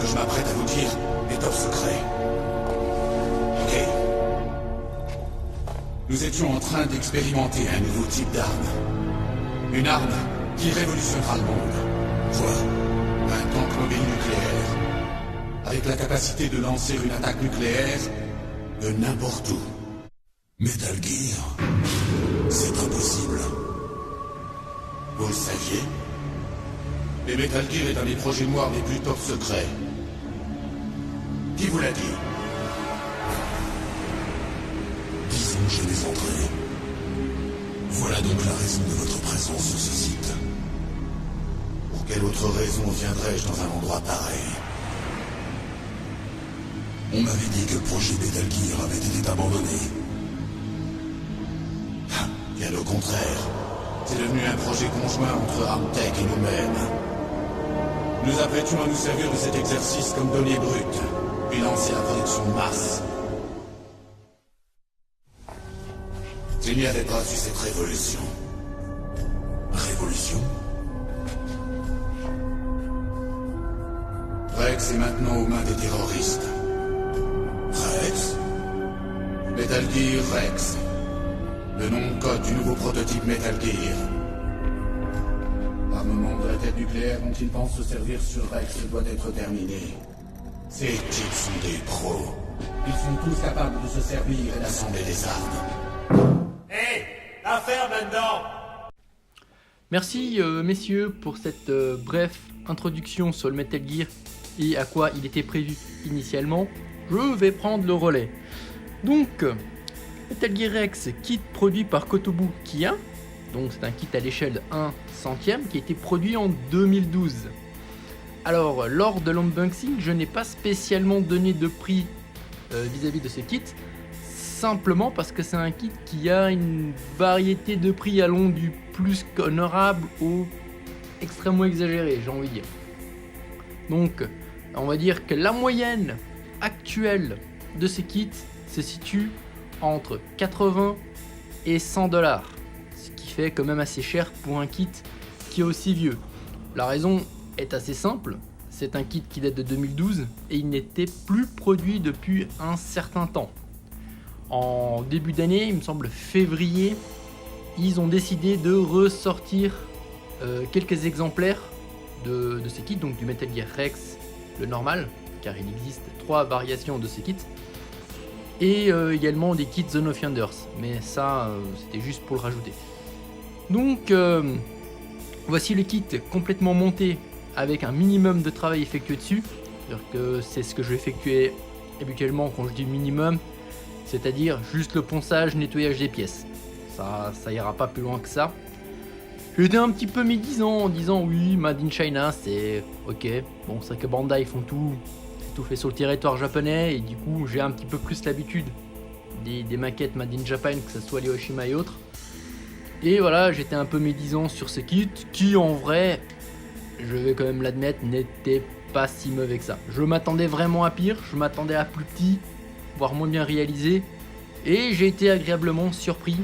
que je m'apprête à vous dire est top secret. Ok. Nous étions en train d'expérimenter un nouveau type d'arme. Une arme qui révolutionnera le monde. Quoi? Un tank mobile nucléaire. Avec la capacité de lancer une attaque nucléaire de n'importe où. Metal Gear, c'est impossible. Vous le saviez? Les Metal Gear est un des projets noirs les plus top secrets. Qui vous l'a dit? Disons que j'ai des entrées. Voilà donc la raison de votre présence sur ce site. Pour quelle autre raison viendrais-je dans un endroit pareil? On m'avait dit que le projet Metal Gear avait été abandonné. Bien au contraire. C'est devenu un projet conjoint entre Armtech et nous-mêmes. Nous apprêtions à nous servir de cet exercice comme donnée brute, puis lancer la production de masse. Il n'y avait pas eu cette révolution. Révolution? Rex est maintenant aux mains des terroristes. Rex? Metal Gear Rex. Le nom de code du nouveau prototype Metal Gear. L'armement de la tête nucléaire dont ils pensent se servir sur Rex doit être terminé. Ces types sont des pros. Ils sont tous capables de se servir et d'assembler des armes. Hé, l'affaire maintenant. Merci messieurs pour cette brève introduction sur le Metal Gear et à quoi il était prévu initialement. Je vais prendre le relais. Donc, Metal Gear Rex, kit produit par Kotobu Kiya. Donc c'est un kit à l'échelle 1/100e qui a été produit en 2012. Alors, lors de l'unboxing, je n'ai pas spécialement donné de prix vis-à-vis de ce kit, simplement parce que c'est un kit qui a une variété de prix allant du plus qu'honorable au extrêmement exagéré, j'ai envie de dire. Donc, on va dire que la moyenne actuelle de ces kits se situe entre 80 et 100 $, ce qui fait quand même assez cher pour un kit qui est aussi vieux. La raison est assez simple, c'est un kit qui date de 2012 et il n'était plus produit depuis un certain temps. En début d'année, il me semble février, ils ont décidé de ressortir quelques exemplaires de ces kits, donc du Metal Gear Rex, le normal, car il existe 3 variations de ces kits, et également des kits Zone of Enders, mais ça c'était juste pour le rajouter. Donc voici le kit complètement monté avec un minimum de travail effectué dessus, c'est-à-dire que c'est ce que je vais effectuer habituellement quand je dis minimum, c'est-à-dire juste le ponçage, nettoyage des pièces. Ça ira pas plus loin que ça. J'étais un petit peu médisant en disant oui, Made in China, c'est ok. Bon, c'est vrai que Bandai font tout fait sur le territoire japonais et du coup j'ai un petit peu plus l'habitude des maquettes Made in Japan, que ce soit les Hiroshima et autres. Et voilà, j'étais un peu médisant sur ce kit qui en vrai, je vais quand même l'admettre, n'était pas si mauvais que ça. Je m'attendais vraiment à pire, je m'attendais à plus petit, voire moins bien réalisé, et j'ai été agréablement surpris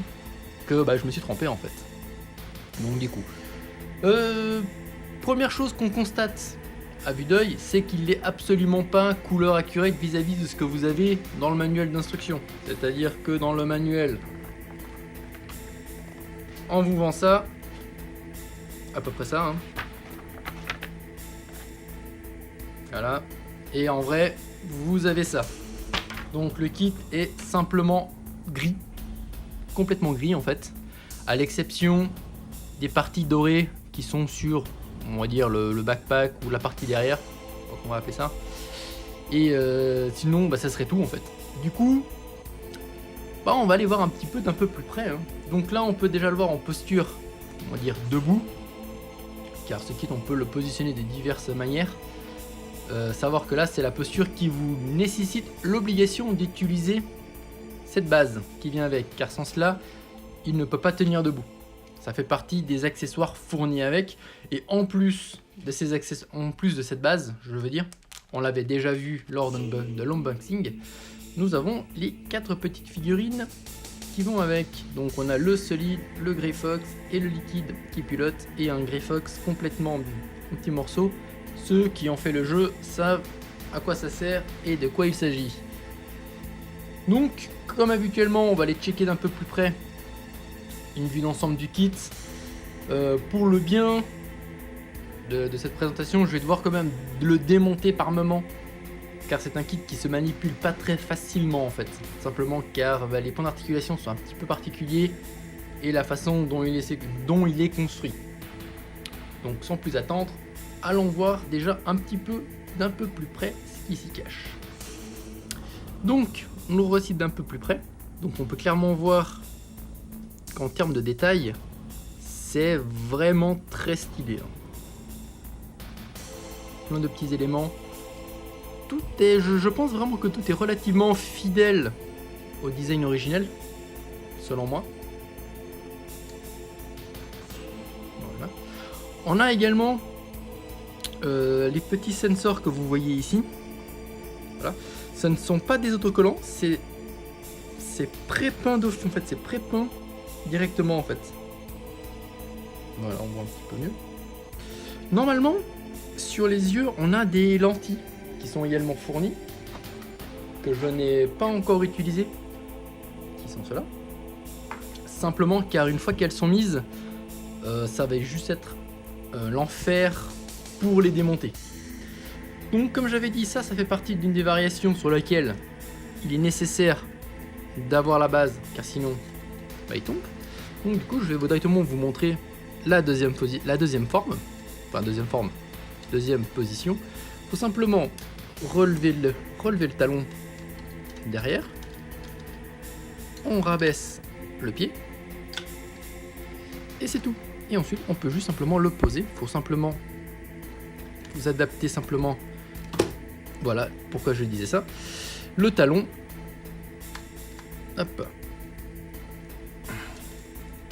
que je me suis trompé en fait. Donc du coup, première chose qu'on constate à vue d'œil, c'est qu'il n'est absolument pas couleur accurate vis-à-vis de ce que vous avez dans le manuel d'instruction. C'est-à-dire que dans le manuel, on vous vend ça, à peu près ça, hein. Voilà, et en vrai, vous avez ça. Donc le kit est simplement gris, complètement gris en fait, à l'exception des parties dorées qui sont sur, on va dire, le backpack ou la partie derrière, on va appeler ça. Et sinon, ça serait tout en fait. Du coup, on va aller voir un petit peu d'un peu plus près, hein. Donc là, on peut déjà le voir en posture, on va dire debout, car ce kit, on peut le positionner de diverses manières. Savoir que là, c'est la posture qui vous nécessite l'obligation d'utiliser cette base qui vient avec, car sans cela, il ne peut pas tenir debout. Ça fait partie des accessoires fournis avec, et en plus de cette base, je veux dire, on l'avait déjà vu lors de l'unboxing, nous avons les 4 petites figurines qui vont avec. Donc on a le solide, le Grey Fox et le liquide qui pilote, et un Grey Fox complètement en petits morceaux. Ceux qui ont fait le jeu savent à quoi ça sert et de quoi il s'agit. Donc, comme habituellement, on va aller checker d'un peu plus près une vue d'ensemble du kit. Pour le bien de cette présentation, je vais devoir quand même le démonter par moment, car c'est un kit qui se manipule pas très facilement en fait. Simplement car les points d'articulation sont un petit peu particuliers et la façon dont il est construit. Donc sans plus attendre, allons voir déjà un petit peu d'un peu plus près ce qui s'y cache. Donc nous revoici d'un peu plus près. Donc on peut clairement voir qu'en termes de détails, c'est vraiment très stylé. Plein de petits éléments. Tout est, je pense vraiment que tout est relativement fidèle au design originel, selon moi. Voilà. On a également les petits sensors que vous voyez ici. Voilà. Ce ne sont pas des autocollants, c'est prépeint d'office. En fait, c'est prépeint directement en fait. Voilà, on voit un petit peu mieux. Normalement, sur les yeux, on a des lentilles qui sont également fournies, que je n'ai pas encore utilisées, qui sont ceux-là. Simplement car une fois qu'elles sont mises, ça va juste être l'enfer pour les démonter. Donc comme j'avais dit, ça fait partie d'une des variations sur laquelle il est nécessaire d'avoir la base, car sinon bah, il tombe. Donc du coup je vais directement vous montrer la deuxième forme. Deuxième position. Il faut simplement relever le talon derrière. On rabaisse le pied. Et c'est tout. Et ensuite on peut juste simplement le poser. Il faut simplement vous adapter simplement. Voilà pourquoi je disais ça. Le talon. Hop.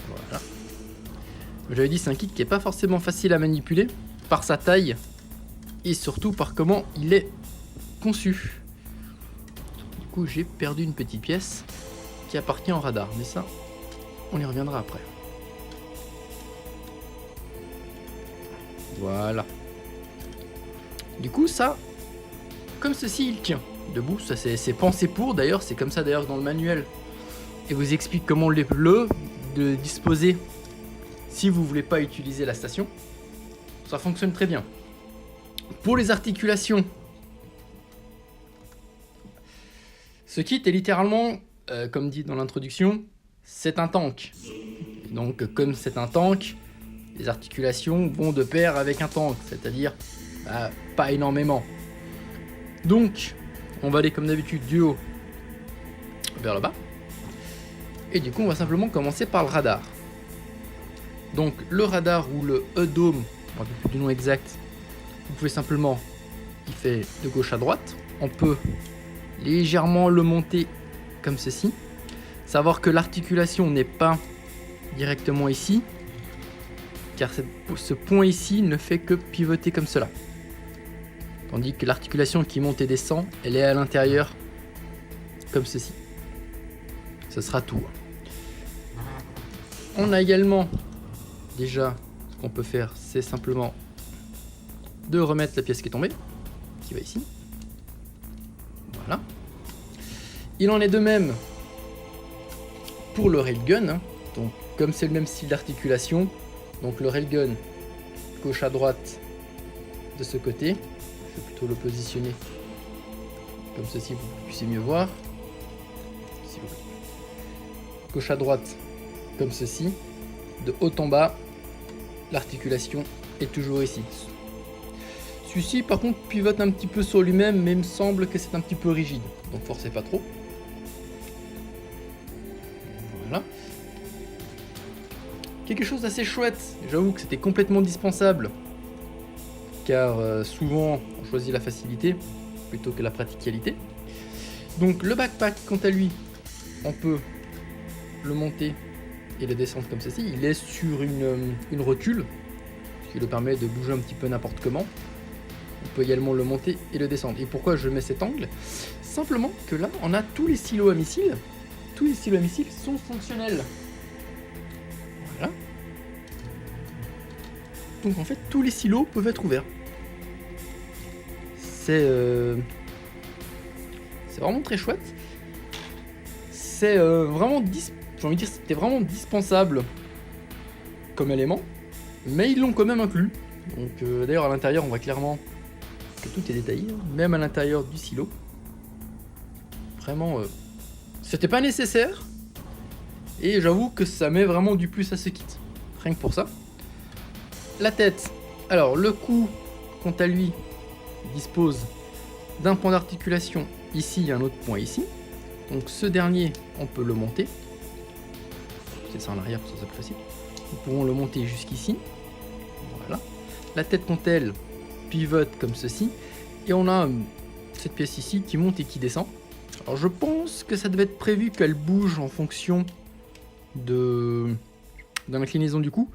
Voilà. J'avais dit c'est un kit qui n'est pas forcément facile à manipuler par sa taille et surtout par comment il est conçu. Du coup j'ai perdu une petite pièce qui appartient au radar, mais ça on y reviendra après. Voilà. Du coup ça, comme ceci il tient debout, ça c'est pensé pour d'ailleurs, c'est comme ça d'ailleurs dans le manuel et vous explique comment le disposer si vous voulez pas utiliser la station. Ça fonctionne très bien. Pour les articulations, ce kit est littéralement, comme dit dans l'introduction, c'est un tank. Et donc comme c'est un tank, les articulations vont de pair avec un tank, c'est-à-dire pas énormément. Donc on va aller comme d'habitude du haut vers le bas. Et du coup on va simplement commencer par le radar. Donc le radar ou le E-Dome, je ne me rappelle plus du nom exact, vous pouvez simplement, il fait de gauche à droite. On peut légèrement le monter comme ceci. Savoir que l'articulation n'est pas directement ici, car ce point ici ne fait que pivoter comme cela. Tandis que l'articulation qui monte et descend, elle est à l'intérieur comme ceci. Ce sera tout. On a également déjà ce qu'on peut faire, c'est simplement de remettre la pièce qui est tombée, qui va ici. Voilà. Il en est de même pour le railgun. Donc comme c'est le même style d'articulation, donc le railgun gauche à droite de ce côté. Je vais plutôt le positionner comme ceci pour que vous puissiez mieux voir. Gauche à droite comme ceci. De haut en bas, l'articulation est toujours ici. Celui-ci par contre pivote un petit peu sur lui-même, mais il me semble que c'est un petit peu rigide. Donc forcez pas trop. Voilà. Quelque chose d'assez chouette, j'avoue que c'était complètement indispensable. Car souvent on choisit la facilité plutôt que la praticalité. Donc le backpack quant à lui, on peut le monter et le descendre comme ceci. Il est sur une rotule, ce qui le permet de bouger un petit peu n'importe comment. On peut également le monter et le descendre. Et pourquoi je mets cet angle? Simplement que là on a tous les silos à missiles. Tous les silos à missiles sont fonctionnels. Voilà. Donc en fait tous les silos peuvent être ouverts. c'est vraiment très chouette. C'est vraiment, j'ai envie de dire, c'était vraiment dispensable comme élément, mais ils l'ont quand même inclus. Donc d'ailleurs à l'intérieur on voit clairement que tout est détaillé, hein, même à l'intérieur du silo. Vraiment, c'était pas nécessaire, et j'avoue que ça met vraiment du plus à ce kit, rien que pour ça. La tête, alors le cou, quant à lui, dispose d'un point d'articulation ici et un autre point ici. Donc ce dernier, on peut le monter. C'est ça en arrière pour que ça soit plus facile. Nous pouvons le monter jusqu'ici. Voilà. La tête quant à elle pivote comme ceci. Et on a cette pièce ici qui monte et qui descend. Alors je pense que ça devait être prévu qu'elle bouge en fonction de l'inclinaison du cou.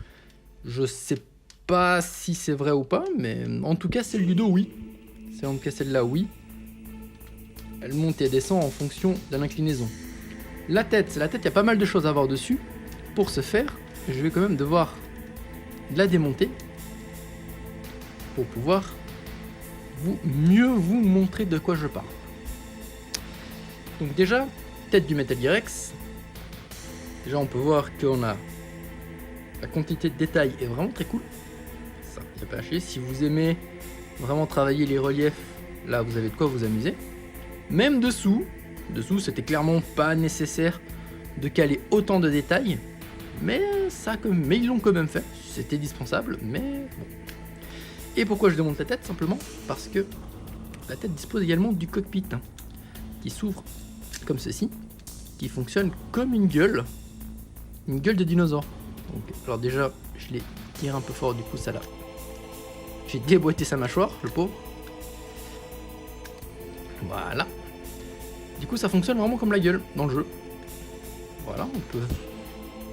Je sais pas si c'est vrai ou pas, mais en tout cas celle du dos, oui. C'est en tout cas celle-là, oui. Elle monte et elle descend en fonction de l'inclinaison. La tête, il y a pas mal de choses à voir dessus. Pour ce faire, je vais quand même devoir la démonter pour pouvoir mieux vous montrer de quoi je parle. Donc déjà, tête du Metal Gear Rex. Déjà on peut voir qu'on a la quantité de détails est vraiment très cool. Ça, il n'y a pas à chier. Si vous aimez vraiment travailler les reliefs, là vous avez de quoi vous amuser. Même dessous c'était clairement pas nécessaire de caler autant de détails, mais ils l'ont quand même fait. C'était dispensable, mais bon. Et pourquoi je démonte la tête? Simplement parce que la tête dispose également du cockpit, hein, qui s'ouvre comme ceci, qui fonctionne comme une gueule de dinosaure. Donc, alors déjà, je l'ai tiré un peu fort, du coup ça l'a. J'ai déboîté sa mâchoire, le pauvre. Voilà. Du coup ça fonctionne vraiment comme la gueule dans le jeu. Voilà, on peut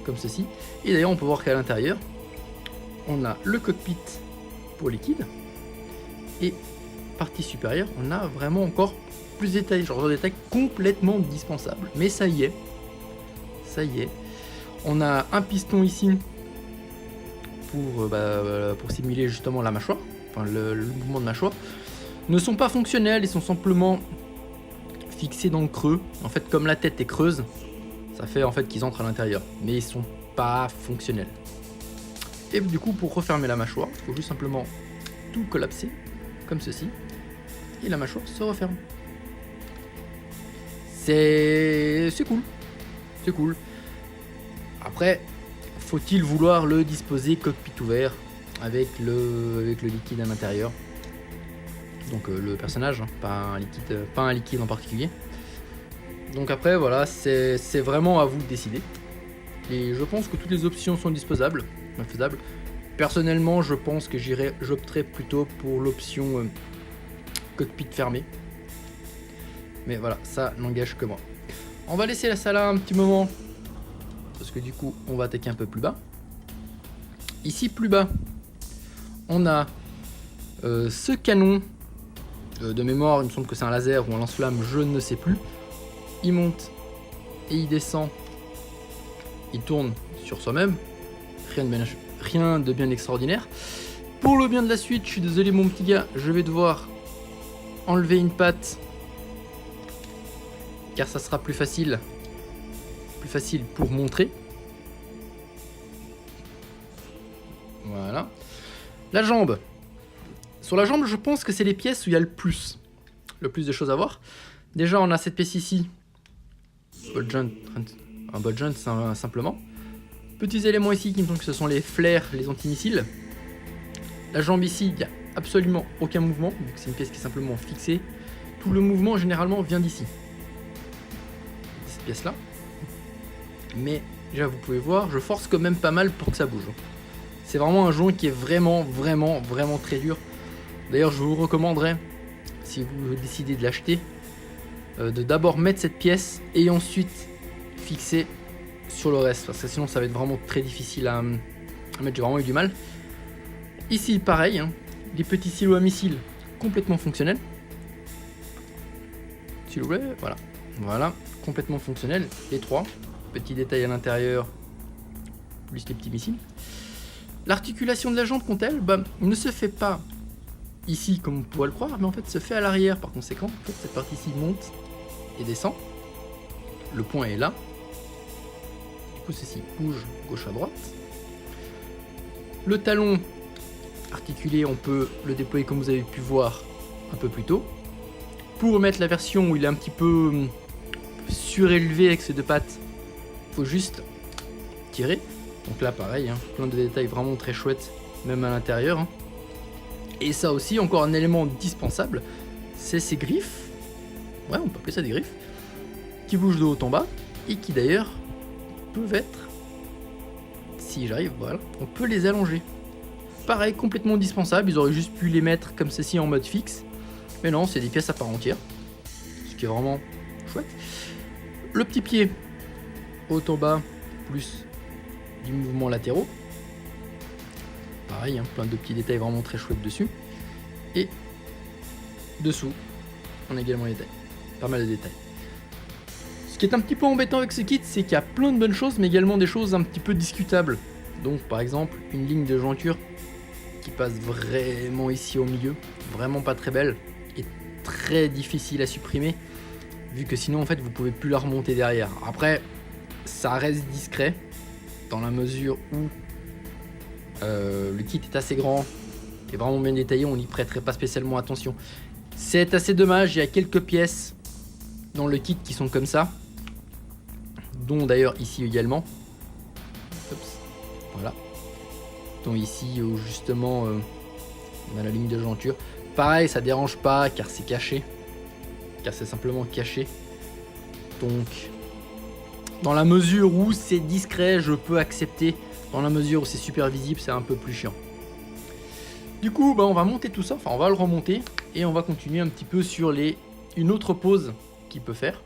comme ceci. Et d'ailleurs on peut voir qu'à l'intérieur, on a le cockpit pour liquide. Et partie supérieure, on a vraiment encore plus de détails, genre de détails complètement dispensables. Mais ça y est. Ça y est. On a un piston ici pour simuler justement la mâchoire. Enfin le mouvement de mâchoire. Ne sont pas fonctionnels, ils sont simplement fixés dans le creux. En fait, comme la tête est creuse, ça fait en fait qu'ils entrent à l'intérieur, mais ils sont pas fonctionnels. Et du coup, pour refermer la mâchoire, il faut juste simplement tout collapser comme ceci, et la mâchoire se referme. C'est cool, c'est cool. Après, faut-il vouloir le disposer cockpit ouvert avec le liquide à l'intérieur? Donc le personnage, hein, pas un liquide en particulier. Donc après voilà, c'est vraiment à vous de décider. Et je pense que toutes les options sont faisables. Personnellement, je pense que j'opterai plutôt pour l'option cockpit fermé. Mais voilà, ça n'engage que moi. On va laisser la salle un petit moment, parce que du coup, on va attaquer un peu plus bas. Ici, plus bas, on a ce canon. De mémoire, il me semble que c'est un laser ou un lance-flamme, je ne sais plus. Il monte et il descend. Il tourne sur soi-même. Rien de bien extraordinaire. Pour le bien de la suite, je suis désolé mon petit gars, je vais devoir enlever une patte, car ça sera plus facile pour montrer. Voilà. La jambe. Sur la jambe, je pense que c'est les pièces où il y a le plus de choses à voir. Déjà, on a cette pièce ici, un ball joint simplement. Petits éléments ici qui me semblent que ce sont les flares, les antimissiles. La jambe ici, il n'y a absolument aucun mouvement, donc c'est une pièce qui est simplement fixée. Tout le mouvement généralement vient d'ici, cette pièce là. Mais déjà vous pouvez voir, je force quand même pas mal pour que ça bouge. C'est vraiment un joint qui est vraiment très dur. D'ailleurs je vous recommanderais, si vous décidez de l'acheter, de d'abord mettre cette pièce et ensuite fixer sur le reste, parce que sinon ça va être vraiment très difficile à mettre. J'ai vraiment eu du mal. Ici pareil, hein, les petits silos à missiles complètement fonctionnels. S'il vous plaît, voilà, complètement fonctionnels, les trois. Petits détails à l'intérieur, plus les petits missiles. L'articulation de la jambe, quant à elle, ne se fait pas ici comme on pourrait le croire, mais en fait se fait à l'arrière. Par conséquent, en fait, cette partie-ci monte et descend. Le point est là. Du coup, ceci bouge gauche à droite. Le talon articulé, on peut le déployer comme vous avez pu voir un peu plus tôt. Pour mettre la version où il est un petit peu surélevé avec ses deux pattes, il faut juste tirer. Donc là pareil, hein, plein de détails vraiment très chouettes, même à l'intérieur. Hein. Et ça aussi, encore un élément indispensable, c'est ces griffes. Ouais, on peut appeler ça des griffes. Qui bougent de haut en bas et qui d'ailleurs peuvent être, si j'arrive, voilà, on peut les allonger. Pareil, complètement indispensable, ils auraient juste pu les mettre comme ceci en mode fixe. Mais non, c'est des pièces à part entière, ce qui est vraiment chouette. Le petit pied, haut en bas, plus du mouvement latéraux. Pareil, hein, plein de petits détails vraiment très chouettes dessus. Et dessous, on a également des détails, pas mal de détails. Ce qui est un petit peu embêtant avec ce kit, c'est qu'il y a plein de bonnes choses, mais également des choses un petit peu discutables. Donc par exemple, une ligne de jointure qui passe vraiment ici au milieu, vraiment pas très belle, et très difficile à supprimer, vu que sinon en fait vous pouvez plus la remonter derrière. Après, ça reste discret, dans la mesure où le kit est assez grand et vraiment bien détaillé, on n'y prêterait pas spécialement attention. C'est assez dommage, il y a quelques pièces dans le kit qui sont comme ça, dont d'ailleurs ici également. Oups, voilà. Dont ici où justement on a la ligne de jointure. Pareil, ça dérange pas car c'est caché, car c'est simplement caché. Donc, dans la mesure où c'est discret, je peux accepter. Dans la mesure où c'est super visible, c'est un peu plus chiant. Du coup, on va monter tout ça, enfin on va le remonter et on va continuer un petit peu sur une autre pose qu'il peut faire.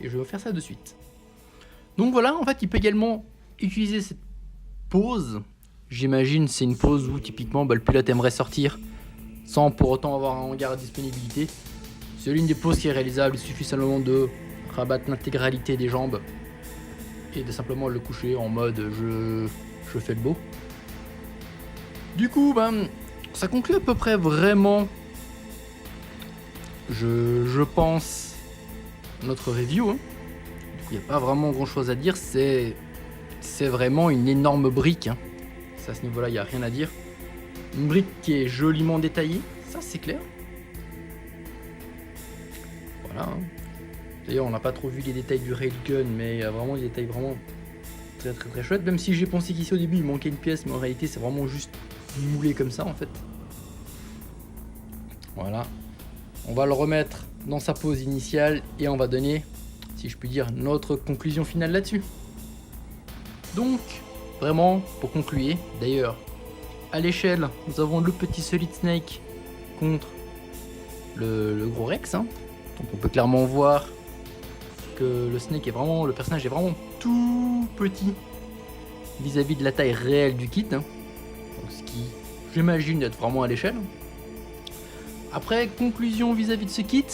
Et je vais faire ça de suite. Donc voilà, en fait, il peut également utiliser cette pose. J'imagine c'est une pose où typiquement le pilote aimerait sortir sans pour autant avoir un hangar à disponibilité. C'est l'une des poses qui est réalisable, il suffit simplement de rabattre l'intégralité des jambes et de simplement le coucher en mode je fais le beau. Du coup, ça conclut à peu près vraiment, je pense, notre review. Hein. Du coup, il n'y a pas vraiment grand chose à dire, c'est vraiment une énorme brique. Hein. À ce niveau-là, il n'y a rien à dire. Une brique qui est joliment détaillée, ça c'est clair. Voilà. Hein. D'ailleurs, on n'a pas trop vu les détails du railgun, mais il y a vraiment des détails vraiment très très très chouettes. Même si j'ai pensé qu'ici au début il manquait une pièce, mais en réalité c'est vraiment juste moulé comme ça en fait. Voilà. On va le remettre dans sa pose initiale et on va donner, si je puis dire, notre conclusion finale là-dessus. Donc, vraiment, pour conclure, d'ailleurs, à l'échelle, nous avons le petit Solid Snake contre le gros Rex. Hein. Donc on peut clairement voir que le Snake est vraiment, le personnage est vraiment tout petit vis-à-vis de la taille réelle du kit. Hein. Donc, ce qui, j'imagine, être vraiment à l'échelle. Après, conclusion vis-à-vis de ce kit,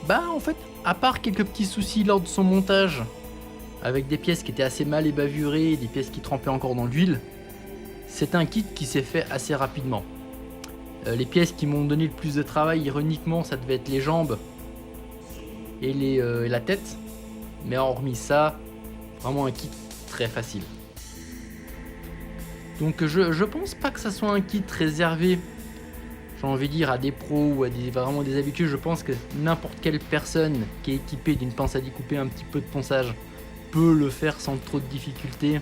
en fait, à part quelques petits soucis lors de son montage, avec des pièces qui étaient assez mal ébavurées, des pièces qui trempaient encore dans l'huile, c'est un kit qui s'est fait assez rapidement. Les pièces qui m'ont donné le plus de travail, ironiquement, ça devait être les jambes et la tête. Mais hormis ça, vraiment un kit très facile. Donc je pense pas que ça soit un kit réservé, j'ai envie de dire, à des pros ou à vraiment des habitués. Je pense que n'importe quelle personne qui est équipée d'une pince à découper, un petit peu de ponçage, peut le faire sans trop de difficultés.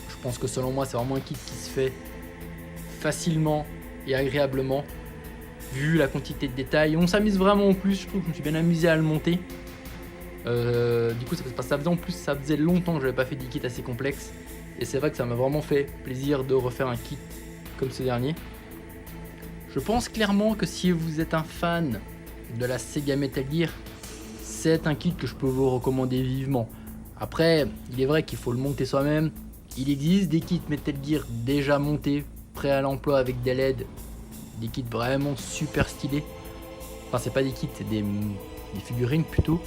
Je pense que selon moi c'est vraiment un kit qui se fait facilement et agréablement vu la quantité de détails. On s'amuse vraiment en plus, je trouve que je me suis bien amusé à le monter. Du coup ça faisait longtemps que je n'avais pas fait des kits assez complexes et c'est vrai que ça m'a vraiment fait plaisir de refaire un kit comme ce dernier. Je pense clairement que si vous êtes un fan de la Sega Metal Gear, c'est un kit que je peux vous recommander vivement. Après, il est vrai qu'il faut le monter soi-même. Il existe des kits Metal Gear déjà montés, prêts à l'emploi avec des LED, des kits vraiment super stylés. Enfin, c'est pas des kits, c'est des figurines plutôt.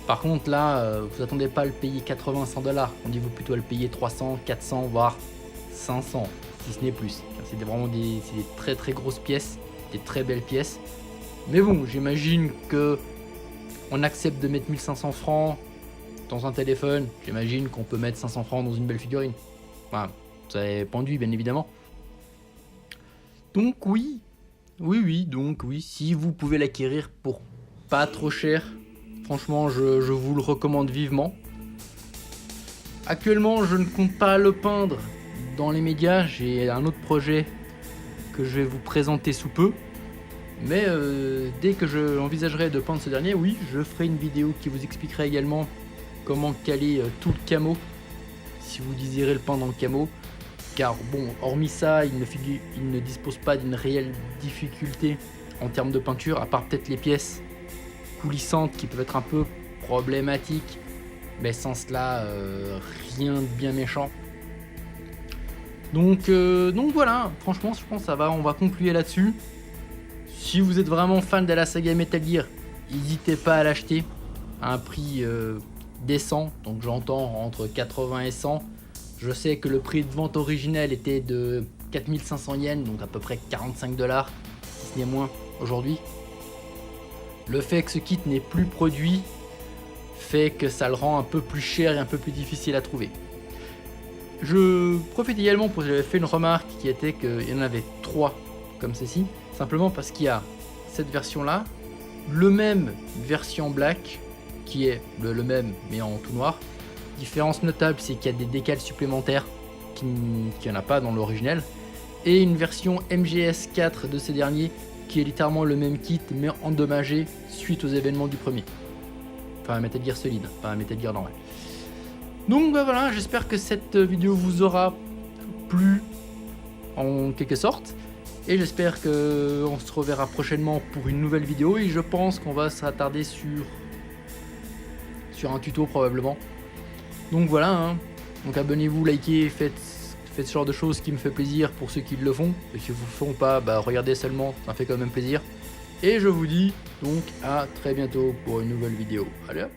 Par contre, là, vous attendez pas à le payer 80-100$. On dit vous plutôt à le payer 300, 400, voire 500, si ce n'est plus. Car c'est vraiment des très très grosses pièces. des très belles pièces. Mais bon, j'imagine que on accepte de mettre 1500 francs dans un téléphone. J'imagine qu'on peut mettre 500 francs dans une belle figurine. Enfin, ça est pendu, bien évidemment. Donc oui, si vous pouvez l'acquérir pour pas trop cher, franchement, je vous le recommande vivement. Actuellement, je ne compte pas le peindre dans les médias. J'ai un autre projet que je vais vous présenter sous peu. Mais dès que j'envisagerai de peindre ce dernier, oui, je ferai une vidéo qui vous expliquera également comment caler tout le camo, si vous désirez le peindre en camo. Car bon, hormis ça, il ne dispose pas d'une réelle difficulté en termes de peinture, à part peut-être les pièces coulissantes qui peuvent être un peu problématiques. Mais sans cela, rien de bien méchant. Donc voilà, franchement, je pense que on va conclure là-dessus. Si vous êtes vraiment fan de la saga Metal Gear, n'hésitez pas à l'acheter à un prix décent, donc j'entends entre 80 et 100. Je sais que le prix de vente originel était de 4500 yens, donc à peu près 45 $, si ce n'est moins aujourd'hui. Le fait que ce kit n'est plus produit fait que ça le rend un peu plus cher et un peu plus difficile à trouver. Je profite également pour j'avais fait une remarque qui était qu'il y en avait 3 comme ceci, simplement parce qu'il y a cette version là, le même version black qui est le même mais en tout noir. Différence notable, c'est qu'il y a des décals supplémentaires qu'il n'y en a pas dans l'original, et une version MGS4 de ces derniers qui est littéralement le même kit mais endommagé suite aux événements du premier. Enfin un Metal Gear Solid, pas un Metal Gear normal. Donc bah voilà, j'espère que cette vidéo vous aura plu en quelque sorte. Et j'espère qu'on se reverra prochainement pour une nouvelle vidéo. Et je pense qu'on va s'attarder sur un tuto probablement. Donc voilà, hein. Donc abonnez-vous, likez, faites ce genre de choses qui me fait plaisir pour ceux qui le font. Et si vous ne le font pas, bah regardez seulement, ça fait quand même plaisir. Et je vous dis donc à très bientôt pour une nouvelle vidéo. Allez hop.